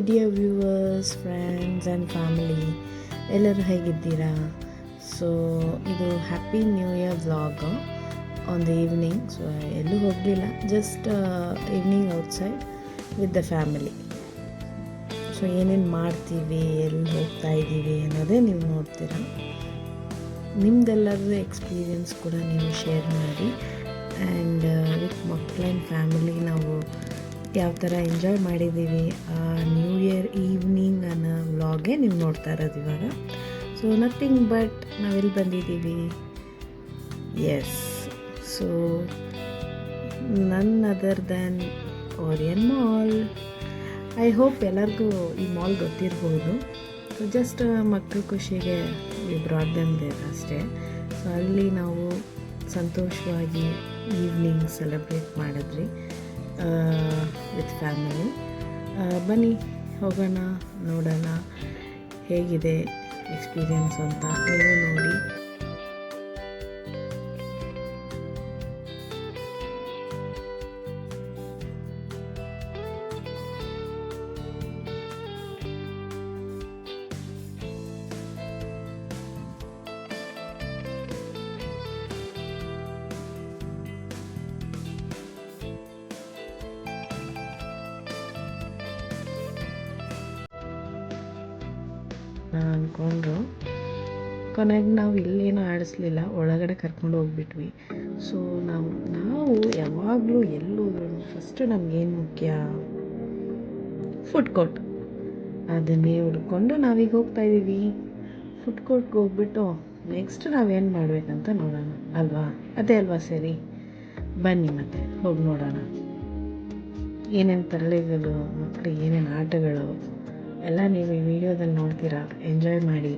Dear viewers, friends and family, ಎಲ್ಲರೂ ಹೇಗಿದ್ದೀರಾ? So ಇದು happy new year vlog on the evening. So ಎಲ್ಲೂ ಹೋಗಲಿಲ್ಲ, just evening outside with the family. So ಏನೇನು ಮಾಡ್ತೀವಿ, ಎಲ್ಲಿ ಹೋಗ್ತಾ ಇದ್ದೀವಿ ಅನ್ನೋದೇ ನೀವು ನೋಡ್ತೀರಾ. ನಿಮ್ಮದೆಲ್ಲರದ್ದು ಎಕ್ಸ್ಪೀರಿಯನ್ಸ್ ಕೂಡ ನೀವು ಶೇರ್ ಮಾಡಿ. ಆ್ಯಂಡ್ ವಿತ್ ಮಕ್ಕಳು ಆ್ಯಂಡ್ ಫ್ಯಾಮಿಲಿ ನಾವು ಯಾವ ಥರ ಎಂಜಾಯ್ ಮಾಡಿದ್ದೀವಿ ಆ ನ್ಯೂ ಇಯರ್ ಈವ್ನಿಂಗ್ ಅನ್ನೋ ವ್ಲಾಗೇ ನೀವು ನೋಡ್ತಾ ಇರೋದು ಇವಾಗ. ಸೊ ನಥಿಂಗ್ ಬಟ್ ನಾವೆಲ್ಲಿ ಬಂದಿದ್ದೀವಿ, yes, so none other than Orion mall. I hope ಎಲ್ಲರಿಗೂ ಈ ಮಾಲ್ ಗೊತ್ತಿರ್ಬೋದು. ಸೊ ಜಸ್ಟ್ ಮಕ್ಕಳ ಖುಷಿಗೆ ವಿ ಬ್ರಾಟ್ ದೆಮ್ ದೇರ್ ಅಷ್ಟೇ. ಸೊ ಅಲ್ಲಿ ನಾವು ಸಂತೋಷವಾಗಿ ಈವ್ನಿಂಗ್ ಸೆಲೆಬ್ರೇಟ್ ಮಾಡಿದ್ರಿ ವಿತ್ ಫ್ಯಾಮಿಲಿ. ಬನ್ನಿ ಹೋಗೋಣ, ನೋಡೋಣ ಹೇಗಿದೆ ಎಕ್ಸ್ಪೀರಿಯನ್ಸ್ ಅಂತ ನೀವು ನೋಡಿ. ಅಂದ್ಕೊಂಡ್ರು ಕೊನೆಗೆ ನಾವು ಇಲ್ಲೇನೂ ಆಡಿಸ್ಲಿಲ್ಲ, ಒಳಗಡೆ ಕರ್ಕೊಂಡು ಹೋಗ್ಬಿಟ್ವಿ. ಸೊ ನಾವು ಯಾವಾಗಲೂ ಎಲ್ಲೋದ್ರೂ ಫಸ್ಟು ನಮಗೇನು ಮುಖ್ಯ, ಫುಡ್ ಕೋರ್ಟ್. ಅದನ್ನೇ ಹುಡ್ಕೊಂಡು ನಾವೀಗ ಹೋಗ್ತಾಯಿದ್ದೀವಿ. ಫುಡ್ ಕೋರ್ಟ್ಗೆ ಹೋಗ್ಬಿಟ್ಟು ನೆಕ್ಸ್ಟ್ ನಾವೇನು ಮಾಡಬೇಕಂತ ನೋಡೋಣ ಅಲ್ವಾ? ಅದೇ ಅಲ್ವಾ ಸರಿ. ಬನ್ನಿ ಮತ್ತೆ ಹೋಗಿ ನೋಡೋಣ ಏನೇನು ತರಲೆಗಳು, ಮಕ್ಕಳಿಗೆ ಏನೇನು ಆಟಗಳು ಎಲ್ಲ ನೀವು ಈ ವಿಡಿಯೋದಲ್ಲಿ ನೋಡ್ತೀರಾ. ಎಂಜಾಯ್ ಮಾಡಿ.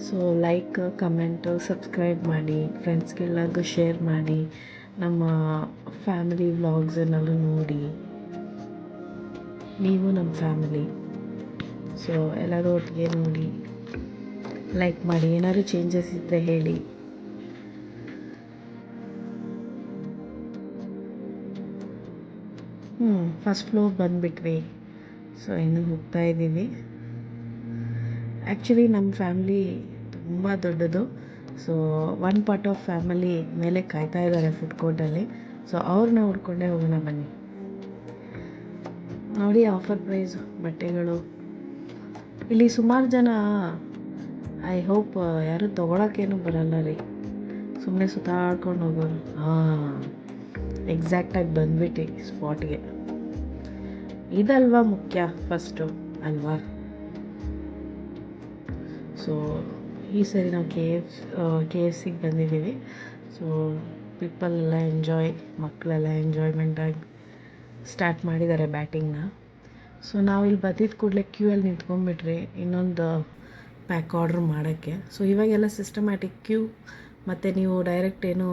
ಸೊ ಲೈಕ್, ಕಮೆಂಟು, ಸಬ್ಸ್ಕ್ರೈಬ್ ಮಾಡಿ, ಫ್ರೆಂಡ್ಸ್ಗೆಲ್ಲರಿಗೂ ಶೇರ್ ಮಾಡಿ. ನಮ್ಮ ಫ್ಯಾಮಿಲಿ ವ್ಲಾಗ್ಸನ್ನೆಲ್ಲ ನೋಡಿ, ನೀವು ನಮ್ಮ ಫ್ಯಾಮಿಲಿ. ಸೊ ಎಲ್ಲರೂ ಒಟ್ಟಿಗೆ ನೋಡಿ, ಲೈಕ್ ಮಾಡಿ. ಏನಾದ್ರು ಚೇಂಜಸ್ ಇದ್ದರೆ ಹೇಳಿ. First floor ಬಂದುಬಿಟ್ವಿ. ಸೊ ಇನ್ನೂ ಹೋಗ್ತಾ ಇದ್ದೀವಿ. ಆ್ಯಕ್ಚುಲಿ ನಮ್ಮ ಫ್ಯಾಮ್ಲಿ ತುಂಬ ದೊಡ್ಡದು. So one part of family ಮೇಲೆ ಕಾಯ್ತಾ ಇದ್ದಾರೆ ಫುಡ್ ಕೋರ್ಟಲ್ಲಿ. ಸೊ ಅವ್ರನ್ನ ಹುಡ್ಕೊಂಡೇ ಹೋಗೋಣ ಬನ್ನಿ. ನೋಡಿ ಆಫರ್ ಪ್ರೈಸ್ ಬಟ್ಟೆಗಳು. ಇಲ್ಲಿ ಸುಮಾರು ಜನ, ಐ ಹೋಪ್ ಯಾರು ತೊಗೊಳಕ್ಕೇನು ಬರಲ್ಲ ರೀ, ಸುಮ್ಮನೆ ಸುತ್ತಾಡ್ಕೊಂಡು ಹೋಗೋರು. ಎಕ್ಸಾಕ್ಟಾಗಿ ಬಂದ್ಬಿಟ್ಟು ಸ್ಪಾಟ್ಗೆ. ಇದಲ್ವಾ ಮುಖ್ಯ ಫಸ್ಟು ಅಲ್ವಾ? ಸೊ ಈ ಸರಿ ನಾವು ಕೆ ಎಫ್ ಸಿಗೆ ಬಂದಿದ್ದೀವಿ. ಸೊ ಪೀಪಲ್ ಎಲ್ಲ ಎಂಜಾಯ್, ಮಕ್ಕಳೆಲ್ಲ ಎಂಜಾಯ್ಮೆಂಟಾಗಿ ಸ್ಟಾರ್ಟ್ ಮಾಡಿದ್ದಾರೆ ಬ್ಯಾಟಿಂಗ್ನ. ಸೊ ನಾವು ಇಲ್ಲಿ ಬಂದಿದ್ದ ಕೂಡಲೇ ಕ್ಯೂಯಲ್ಲಿ ನಿಂತ್ಕೊಂಡ್ಬಿಟ್ರಿ ಇನ್ನೊಂದು ಪ್ಯಾಕ್ ಆರ್ಡ್ರ್ ಮಾಡೋಕ್ಕೆ. ಸೊ ಇವಾಗೆಲ್ಲ ಸಿಸ್ಟಮ್ಯಾಟಿಕ್ ಕ್ಯೂ, ಮತ್ತು ನೀವು ಡೈರೆಕ್ಟ್ ಏನೂ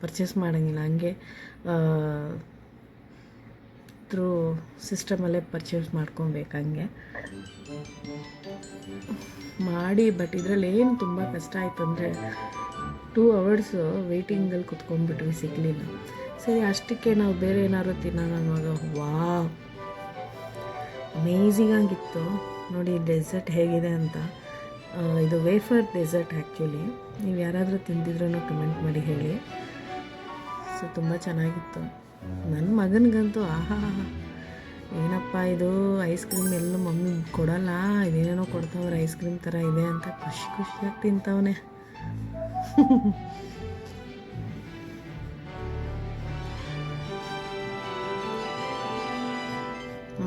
ಪರ್ಚೇಸ್ ಮಾಡೋಂಗಿಲ್ಲ, ಹಂಗೆ ಥ್ರೂ ಸಿಸ್ಟಮಲ್ಲೇ ಪರ್ಚೇಸ್ ಮಾಡ್ಕೊಬೇಕು ಹಂಗೆ ಮಾಡಿ. ಬಟ್ ಇದರಲ್ಲಿ ಏನು ತುಂಬ ಕಷ್ಟ ಆಯಿತು ಅಂದರೆ 2 hours ವೆಯ್ಟಿಂಗಲ್ಲಿ ಕುತ್ಕೊಂಡ್ಬಿಟ್ವಿ, ಸಿಗಲಿಲ್ಲ. ಸರಿ ಅಷ್ಟಕ್ಕೆ ನಾವು ಬೇರೆ ಏನಾದ್ರು ತಿನ್ನೋಣ ಅನ್ನುವಾಗ ವಾವ್, ಅಮೇಝಿಂಗ್ ಆಗಿತ್ತು ನೋಡಿ ಡೆಸರ್ಟ್ ಹೇಗಿದೆ ಅಂತ. ಇದು ವೇಫರ್ ಡೆಸರ್ಟ್ ಆ್ಯಕ್ಚುಲಿ. ನೀವು ಯಾರಾದರೂ ತಿಂದಿದ್ರೂ ಕಮೆಂಟ್ ಮಾಡಿ ಹೇಳಿ. ಸೊ ತುಂಬ ಚೆನ್ನಾಗಿತ್ತು. ನನ್ನ ಮಗನಿಗಂತೂ ಆಹಾ, ಏನಪ್ಪ ಇದು ಐಸ್ ಕ್ರೀಮ್ ಎಲ್ಲೂ ಮಮ್ಮಿ ಕೊಡಲ್ಲ, ಇದೇನೇನೋ ಕೊಡ್ತಾವ್ರೆ ಐಸ್ ಕ್ರೀಮ್ ಥರ ಇದೆ ಅಂತ ಖುಷಿಯಾಗಿ ತಿಂತವನೆ.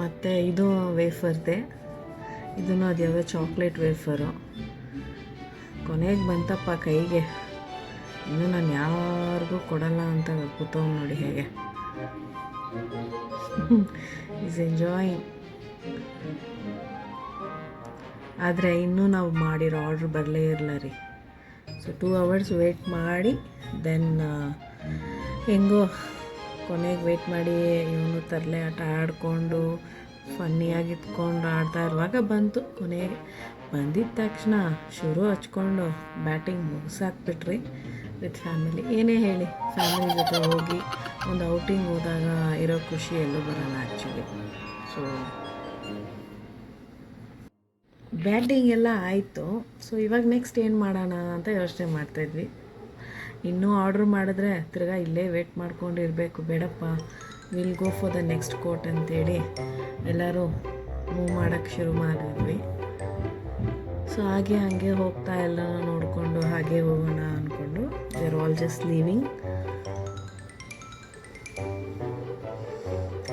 ಮತ್ತು ಇದು ವೇಫರ್ದೆ, ಇದನ್ನು ಅದು ಯಾವುದೋ ಚಾಕ್ಲೇಟ್ ವೇಫರು. ಕೊನೆಗೆ ಬಂತಪ್ಪ ಕೈಗೆ. ಇನ್ನು ನಾನು ಯಾರಿಗೂ ಕೊಡಲ್ಲ ಅಂತ ಕೂತವ್ ನೋಡಿ ಹೇಗೆ. Is enjoying. ಆದರೆ ಇನ್ನೂ ನಾವು ಮಾಡಿರೋ ಆರ್ಡ್ರ್ ಬರಲೇ ಇರಲ್ಲ ರೀ. ಸೊ 2 hours ವೆಯ್ಟ್ ಮಾಡಿ ದೆನ್ ಹೆಂಗೋ ಕೊನೆಗೆ ವೆಯ್ಟ್ ಮಾಡಿ ಇವನು ತರಲೆ ಆಟ ಆಡಿಕೊಂಡು ಫನ್ನಿಯಾಗಿ ಇತ್ಕೊಂಡು ಆಡ್ತಾ ಇರುವಾಗ ಬಂತು. ಕೊನೆಗೆ ಬಂದಿದ್ದ ತಕ್ಷಣ ಶುರು ಹಚ್ಕೊಂಡು ಬ್ಯಾಟಿಂಗ್ ಮುಗಿಸಾಕ್ಬಿಟ್ರಿ ವಿತ್ ಫ್ಯಾಮಿಲಿ. ಏನೇ ಹೇಳಿ, ಫ್ಯಾಮಿಲಿ ಜೊತೆ ಹೋಗಿ ಒಂದು ಔಟಿಂಗ್ ಹೋದಾಗ ಇರೋ ಖುಷಿ ಎಲ್ಲೂ ಬರೋಲ್ಲ ಆ್ಯಕ್ಚುಲಿ. ಸೊ ಬ್ಯಾಟಿಂಗ್ ಎಲ್ಲ ಆಯಿತು. ಸೊ ಇವಾಗ ನೆಕ್ಸ್ಟ್ ಏನು ಮಾಡೋಣ ಅಂತ ಯೋಚನೆ ಮಾಡ್ತಾಯಿದ್ವಿ. ಇನ್ನೂ ಆರ್ಡ್ರ್ ಮಾಡಿದ್ರೆ ತಿರ್ಗಾ ಇಲ್ಲೇ ವೇಟ್ ಮಾಡ್ಕೊಂಡಿರಬೇಕು. ಬೇಡಪ್ಪ, will go for the next coat ಅಂತೇಳಿ ಎಲ್ಲರೂ ಮೂವ್ ಮಾಡೋಕ್ಕೆ ಶುರು ಮಾಡಿದ್ವಿ. ಸೊ ಹಾಗೆ ಹೋಗ್ತಾ ಎಲ್ಲ ನೋಡಿಕೊಂಡು ಹಾಗೆ ಹೋಗೋಣ ಅಂದ್ಕೊಂಡು they are all just leaving.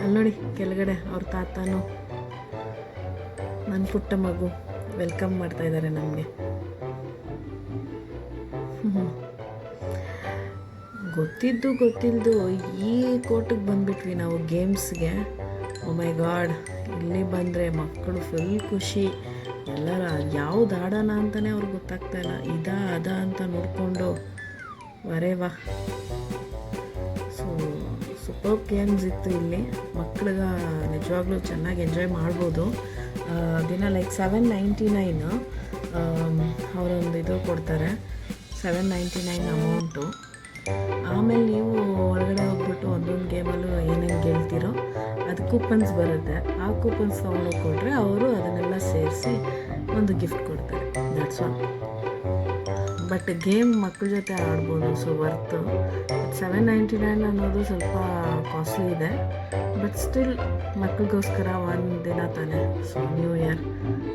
ಅಲ್ಲಿ ನೋಡಿ ಕೆಳಗಡೆ ಅವ್ರ ತಾತನೂ ನನ್ನ ಪುಟ್ಟ ಮಗು ವೆಲ್ಕಮ್ ಮಾಡ್ತಾ ಇದ್ದಾರೆ ನಮಗೆ. ಗೊತ್ತಿಲ್ಲದು ಈ ಕೋರ್ಟಿಗೆ ಬಂದುಬಿಟ್ವಿ ನಾವು ಗೇಮ್ಸ್ಗೆ. ಓ ಮೈ ಗಾಡ್, ಇಲ್ಲಿ ಬಂದರೆ ಮಕ್ಕಳು ಫುಲ್ ಖುಷಿ. ಎಲ್ಲರ ಯಾವ್ದು ಆಡೋಣ ಅಂತಲೇ ಅವ್ರಿಗೆ ಗೊತ್ತಾಗ್ತಾಯಿಲ್ಲ, ಅದ ಅಂತ ನೋಡಿಕೊಂಡು ವರೇವಾ. ಸೊ ಸೂಪರ್ ಗೇಮ್ಸ್ ಇತ್ತು ಇಲ್ಲಿ. ಮಕ್ಳಿಗೆ ನಿಜವಾಗ್ಲೂ ಚೆನ್ನಾಗಿ ಎಂಜಾಯ್ ಮಾಡ್ಬೋದು. ದಿನ ಲೈಕ್ $7.99 ಅವರೊಂದು ಇದು ಕೊಡ್ತಾರೆ, $7.99 ಅಮೌಂಟು. ಆಮೇಲೆ ನೀವು ಹೊರಗಡೆ ಹೋಗ್ಬಿಟ್ಟು ಒಂದೊಂದು ಗೇಮಲ್ಲೂ ಏನೇನು ಗೆಲ್ತೀರೋ ಅದು ಕೂಪನ್ಸ್ ಬರುತ್ತೆ. ಆ ಕೂಪನ್ಸ್ ತೊಗೊಂಡೋಗಿ ಕೊಟ್ಟರೆ ಅವರು ಅದನ್ನೆಲ್ಲ ಸೇರಿಸಿ ಒಂದು ಗಿಫ್ಟ್ ಕೊಡ್ತಾರೆ. That's all. ಬಟ್ ಗೇಮ್ ಮಕ್ಕಳ ಜೊತೆ ಆಡ್ಬೋದು, ಸೊ ವರ್ತು. $7.99 ಅನ್ನೋದು ಸ್ವಲ್ಪ ಕಾಸ್ಟ್ಲಿ ಇದೆ, ಬಟ್ ಸ್ಟಿಲ್ ಮಕ್ಕಳಿಗೋಸ್ಕರ ಒಂದು ದಿನ ತಾನೆ. So new year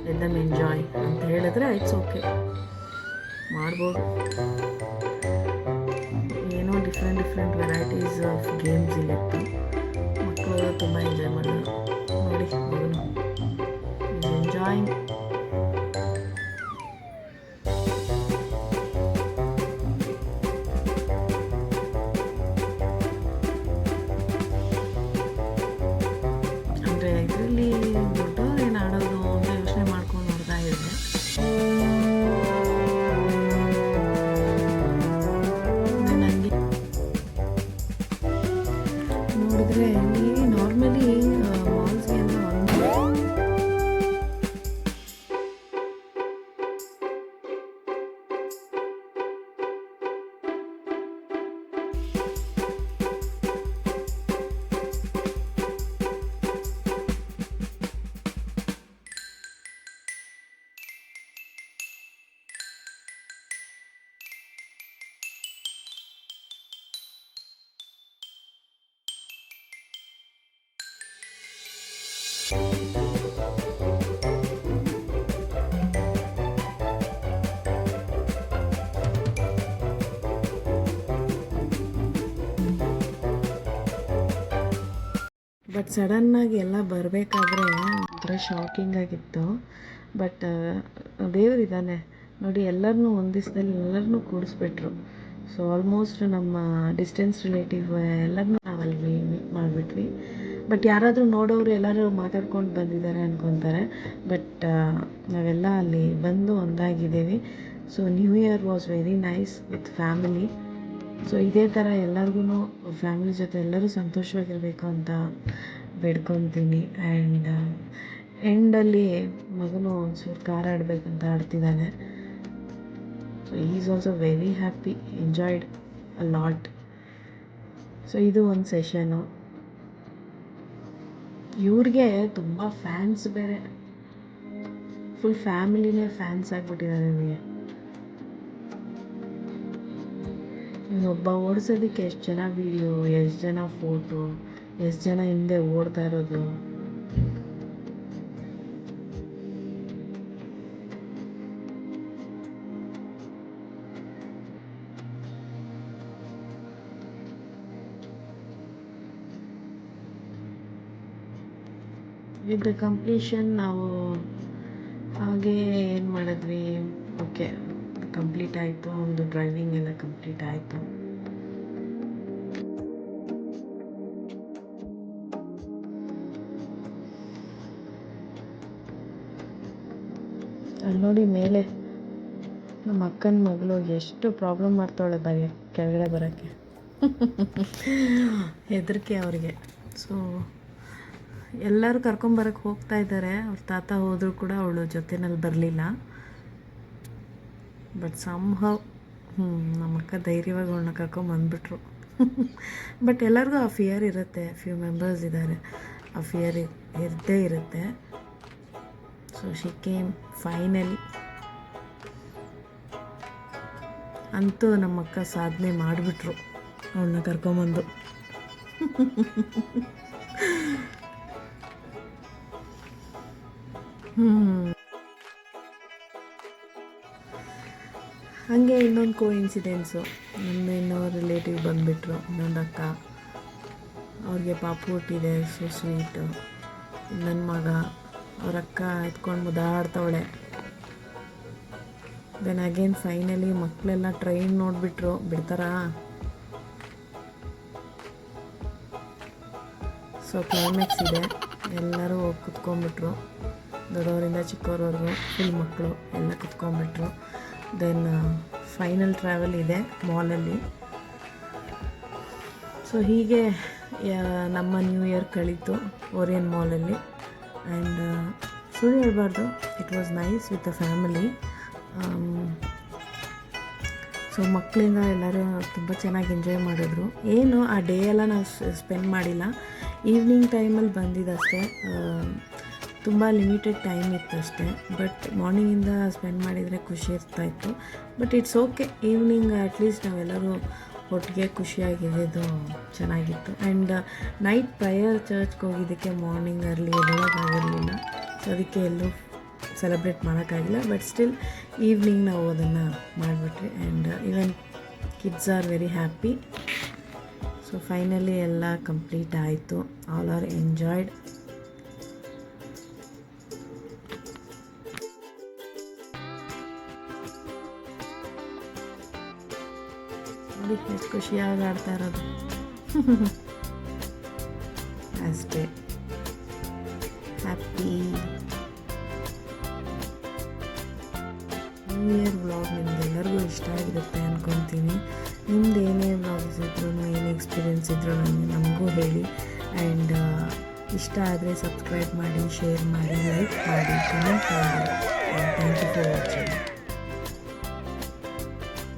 let them enjoy ಅಂತ ಹೇಳಿದ್ರೆ ಇಟ್ಸ್ ಓಕೆ, ಮಾಡ್ಬೋದು. ಏನೋ ಡಿಫ್ರೆಂಟ್ ವೆರೈಟೀಸ್ ಆಫ್ ಗೇಮ್ಸ್ ಇಲ್ಲಿತ್ತು. ಮಕ್ಕಳು ತುಂಬ ಎಂಜಾಯ್ ಮಾಡೋದು ನೋಡಿ. ಮಗನು ಎಂಜಾಯಿಂಗ್. ಅಂದರೆ ಇದರಲ್ಲಿ ದೊಡ್ಡವ್ರು ಏನು ಆಡೋದು ಅಂತ ಯೋಚನೆ ಮಾಡ್ಕೊಂಡು ನೋಡ್ತಾ ಇದ್ದೆ. ನನಗೆ ನೋಡಿದ್ರೆ ಇಲ್ಲಿ ನಾರ್ಮಲಿ ಮಾಲ್ಸ್ಗೆ ಅಂತ ಬಟ್ ಸಡನ್ನಾಗಿ ಎಲ್ಲ ಬರಬೇಕಾದ್ರೆ ಒಂಥರ ಶಾಕಿಂಗ್ ಆಗಿತ್ತು. ಬಟ್ ದೇವರಿದ್ದಾನೆ ನೋಡಿ, ಎಲ್ಲರನ್ನೂ ಒಂದು ದಿವಸದಲ್ಲಿ ಎಲ್ಲರನ್ನೂ ಕೂಡಿಸ್ಬಿಟ್ರು. ಸೊ ಆಲ್ಮೋಸ್ಟ್ ನಮ್ಮ ಡಿಸ್ಟೆನ್ಸ್ ರಿಲೇಟಿವ್ ಎಲ್ಲರನ್ನೂ ನಾವಲ್ಲಿ ಮೀಟ್ ಮಾಡಿಬಿಟ್ವಿ. ಬಟ್ ಯಾರಾದರೂ ನೋಡೋರು ಎಲ್ಲರೂ ಮಾತಾಡ್ಕೊಂಡು ಬಂದಿದ್ದಾರೆ ಅಂದ್ಕೊತಾರೆ. ಬಟ್ ನಾವೆಲ್ಲ ಅಲ್ಲಿ ಬಂದು ಒಂದಾಗಿದ್ದೀವಿ. So new year was very nice with family. So ಇದೇ ಥರ ಎಲ್ಲರಿಗೂ ಫ್ಯಾಮಿಲಿ ಜೊತೆ ಎಲ್ಲರೂ ಸಂತೋಷವಾಗಿರಬೇಕು ಅಂತ ಬೇಡ್ಕೊತೀನಿ. ಆ್ಯಂಡ್ ಎಂಡಲ್ಲಿ ಮಗನು ಒಂಚೂರು ಕಾರ್ ಆಡಬೇಕಂತ ಆಡ್ತಿದ್ದಾನೆ. So is also very happy, enjoyed a lot. So ಇದು ಒಂದು ಸೆಷನು. ಇವ್ರಿಗೆ ತುಂಬ ಫ್ಯಾನ್ಸ್ ಬೇರೆ, ಫುಲ್ ಫ್ಯಾಮಿಲಿನೇ ಫ್ಯಾನ್ಸ್ ಆಗಿಬಿಟ್ಟಿದ್ದಾರೆ ನನಗೆ. ಇನ್ನೊಬ್ಬ ಓಡಿಸೋದಕ್ಕೆ ಎಷ್ಟು ಜನ ವೀಡಿಯೋ, ಎಷ್ಟು ಜನ ಫೋಟೋ, ಎಷ್ಟು ಜನ ಹಿಂದೆ ಓಡ್ತಾ ಇರೋದು. ವಿತ್ ಕಂಪ್ಲೀಷನ್ ನಾವು ಹಾಗೆ ಏನು ಮಾಡಿದ್ವಿ, ಓಕೆ ಕಂಪ್ಲೀಟ್ ಆಯಿತು. ಒಂದು ಡ್ರೈವಿಂಗ್ ಎಲ್ಲ ಕಂಪ್ಲೀಟ್ ಆಯಿತು. ಅಲ್ಲಿ ನೋಡಿ ಮೇಲೆ ನಮ್ಮ ಅಕ್ಕನ ಮಗಳು ಎಷ್ಟು ಪ್ರಾಬ್ಲಮ್ ಮಾಡ್ತಾಳೆ ಕೆಳಗಡೆ ಬರೋಕ್ಕೆ. ಹೆದರಿಕೆ ಅವ್ರಿಗೆ. ಸೊ ಎಲ್ಲರೂ ಕರ್ಕೊಂಬರಕ್ಕೆ ಹೋಗ್ತಾ ಇದ್ದಾರೆ. ಅವ್ರ ತಾತ ಹೋದರೂ ಕೂಡ ಅವಳು ಜೊತೆಯಲ್ಲಿ ಬರಲಿಲ್ಲ. ಬಟ್ ಸಮ್ಹೌ ನಮ್ಮ ಅಕ್ಕ ಧೈರ್ಯವಾಗಿ ಅವಳನ್ನ ಕರ್ಕೊಂಬಂದ್ಬಿಟ್ರು. ಬಟ್ ಎಲ್ಲರಿಗೂ ಆ ಫಿಯರ್ ಇರುತ್ತೆ. ಫ್ಯೂ ಮೆಂಬರ್ಸ್ ಇದ್ದಾರೆ, ಆ ಫಿಯರ್ ಇದ್ದೇ ಇರುತ್ತೆ. So she came finally. ಅಂತೂ ನಮ್ಮ ಅಕ್ಕ ಸಾಧನೆ ಮಾಡಿಬಿಟ್ರು ಅವಳನ್ನ ಕರ್ಕೊಂಬಂದು. ಹಾಗೆ ಇನ್ನೊಂದು ಕೋಇನ್ಸಿಡೆನ್ಸು, ನನ್ನ ಇನ್ನೊಂದು ರಿಲೇಟಿವ್ ಬಂದುಬಿಟ್ರು, ಇನ್ನೊಂದು ಅಕ್ಕ. ಅವ್ರಿಗೆ ಪಾಪು ಹುಟ್ಟಿದೆ, ಸೊ ಸ್ವೀಟು. ನನ್ನ ಮಗ ಅವ್ರ ಅಕ್ಕ ಎತ್ಕೊಂಡು ಮುದ್ದಾಡ್ತವಳೆ. ದೆನ್ ಅಗೇನ್ ಫೈನಲಿ ಮಕ್ಕಳೆಲ್ಲ ಟ್ರೈನ್ ನೋಡಿಬಿಟ್ರು, ಬಿಡ್ತಾರಾ? ಸೊ ಕ್ಲೈಮ್ಯಾಕ್ಸ್ ಇದೆ, ಎಲ್ಲರೂ ಹೋಗಿ ಕುತ್ಕೊಂಡ್ಬಿಟ್ರು, ದೊಡ್ಡವರಿಂದ ಚಿಕ್ಕವ್ರವರೆಗೂ ಫುಲ್ ಮಕ್ಕಳು ಎಲ್ಲ ಕುತ್ಕೊಂಡ್ಬಿಟ್ರು. ದೆನ್ ಫೈನಲ್ ಟ್ರಾವೆಲ್ ಇದೆ ಮಾಲಲ್ಲಿ. ಸೊ ಹೀಗೆ ನಮ್ಮ ನ್ಯೂ ಇಯರ್ ಕಳೀತು ಓರಿಯನ್ ಮಾಲಲ್ಲಿ. ಆ್ಯಂಡ್ ಸುಳ್ಳು ಹೇಳ್ಬಾರ್ದು, it was nice with the family. So ಮಕ್ಕಳಿಂದ ಎಲ್ಲರೂ ತುಂಬ ಚೆನ್ನಾಗಿ ಎಂಜಾಯ್ ಮಾಡಿದ್ರು. ಏನು ಆ ಡೇ ಎಲ್ಲ ನಾವು ಸ್ಪೆಂಡ್ ಮಾಡಿಲ್ಲ, ಈವ್ನಿಂಗ್ ಟೈಮಲ್ಲಿ ಬಂದಿದ್ದಷ್ಟೇ. ತುಂಬ ಲಿಮಿಟೆಡ್ ಟೈಮ್ ಇತ್ತಷ್ಟೇ. ಬಟ್ ಮಾರ್ನಿಂಗಿಂದ ಸ್ಪೆಂಡ್ ಮಾಡಿದರೆ ಖುಷಿ ಇರ್ತಾಯಿತ್ತು. But it's okay, evening at least ನಾವೆಲ್ಲರೂ ಒಟ್ಟಿಗೆ ಖುಷಿಯಾಗಿದ್ದು ಚೆನ್ನಾಗಿತ್ತು. ಆ್ಯಂಡ್ ನೈಟ್ ಪ್ರಯರ್ ಚರ್ಚ್ಗೆ ಹೋಗಿದ್ದಕ್ಕೆ ಮಾರ್ನಿಂಗ್ ಅರ್ಲಿ ಎದ್ದೇಳೋಕ್ಕಾಗಿರಲಿಲ್ಲ. ಸೊ ಅದಕ್ಕೆ ಎಲ್ಲೂ ಸೆಲೆಬ್ರೇಟ್ ಮಾಡೋಕ್ಕಾಗಿಲ್ಲ. ಬಟ್ ಸ್ಟಿಲ್ ಈವ್ನಿಂಗ್ ನಾವು ಅದನ್ನು ಮಾಡಿಬಿಟ್ರಿ. And even kids are very happy. So finally ಎಲ್ಲ ಕಂಪ್ಲೀಟ್ ಆಯಿತು. All are enjoyed. ನೋಡಿ ಎಷ್ಟು ಖುಷಿಯಾಗಿ ಆಡ್ತಾ ಇರೋದು. ಅಷ್ಟೇ, ಹ್ಯಾಪಿ ನ್ಯೂ ಇಯರ್ ವ್ಲಾಗ್ ನಿಮ್ಗೆಲ್ಲರಿಗೂ ಇಷ್ಟ ಆಗಿರುತ್ತೆ ಅಂದ್ಕೊತೀನಿ. ನಿಮ್ದು ಏನೇ ವ್ಲಾಗ್ಸ್ ಇದ್ರೂ, ಏನೇ ಎಕ್ಸ್ಪೀರಿಯೆನ್ಸ್ ಇದ್ರೂ ನಮಗೂ ಹೇಳಿ. ಆ್ಯಂಡ್ ಇಷ್ಟ ಆದರೆ ಸಬ್ಸ್ಕ್ರೈಬ್ ಮಾಡಿ, ಶೇರ್ ಮಾಡಿ, ಲೈಕ್ ಮಾಡಿ, ಕಮೆಂಟ್ ಮಾಡಿ. Thank you for watching.